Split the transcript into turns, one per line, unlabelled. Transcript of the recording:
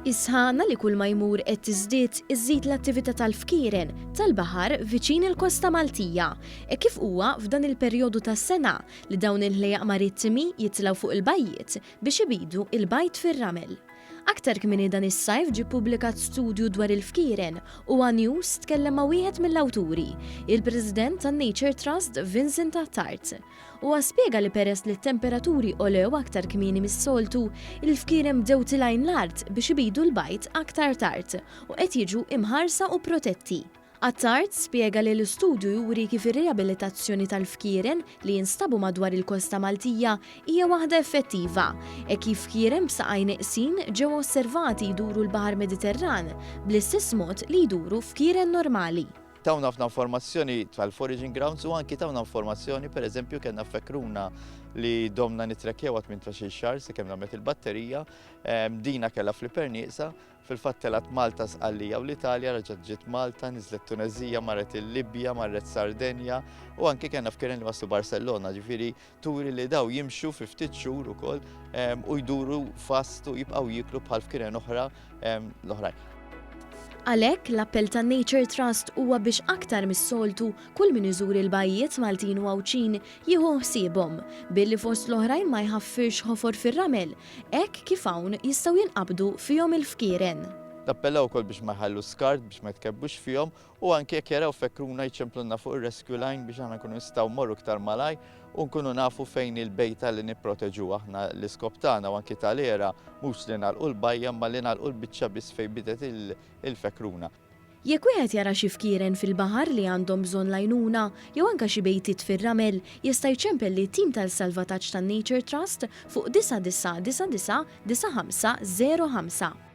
Isħana li kull ma jmur qed tiżdied iżżid l-attività tal-fkieren tal-baħar viċin il-Kosta Maltija. Kif huwa f'dan il-perjodu tas-sena li dawn il-ħlejaq marittimi jitlgħu fuq il-bajjiet biex ibidu il-bajt fir-ramel. Aktar kmini dan is-sajf ġie ppubblikat studju dwar il-fkieren u News tkellem ma' wieħed mill-awturi, il-President tan-Nature Trust Vincent Attard. Huwa spjega li peress li t-temperaturi olew aktar kmieni mis-soltu, il-fkieren bdew tilgħin l-art biex ibidu l-bajt aktar tard u qed jiġu imħarsa u protetti. Attard spjega li l-istudju juri kif ir-riabilitazzjoni tal-fkieren li jinstabu madwar il-Kosta Maltija hija waħda effettiva, kif fkieren b'saqajn neqsin ġew osservati jduru l-Baħar Mediterran bl-istess mod li jduru fkieren normali.
Tawna ħafna informazzjoni tal-foraging grounds u anki tawna informazzjoni pereżempju kellna fekruna li domna nitrekkjew għat minn 12 xahar sakemm nagħmlet il-batterija, dina kellha fl-Iper nieqsa, fil-fatt telat Malta sqallija u l-Italja raġgħet ġiet Malta, niżlet Tunezija, marret il-Libja, marret Sardenja u anke kellna fkieren li waslu Barcellona, ġifieri turi li daw jimxu fi ftit xhur ukoll u jduru fast u jibqgħu jiklu bħal fkieren oħra l-oħrajn.
Għalhekk l-appell tan-Nature Trust huwa biex aktar mis-soltu kull min iżur il-bajjiet Maltin u Għawċin jieħu ħsiebhom billi fost l-oħrajn ma jħaffirx ħofor fir-ramel, hekk kif hawn jistgħu jinqabdu fihom il-fkieren.
Nappellaw ukoll biex ma jħallu skart biex ma jtkebbux fihom u anke jekk jaraw fekruna jċemplunna fuq ir-rescue line biex aħna nkunu nistgħu mmorru iktar malaj u nkunu nafu fejn il-bejta li nipproteġu aħna l-iskop tagħna u anke tal-era mhux li nagħlqu l-bajja ma li nagħlqu l-biċċa biss fejn bidet il-fekruna.
Jekk wieħed jara xi fkieren fil-baħar li għandhom bżonn għajnuna jew anke xi bejtiet fir-ramel jista' jċempel li t-tim tal-salvataġġ tan-Nature Trust fuq 9999 9505.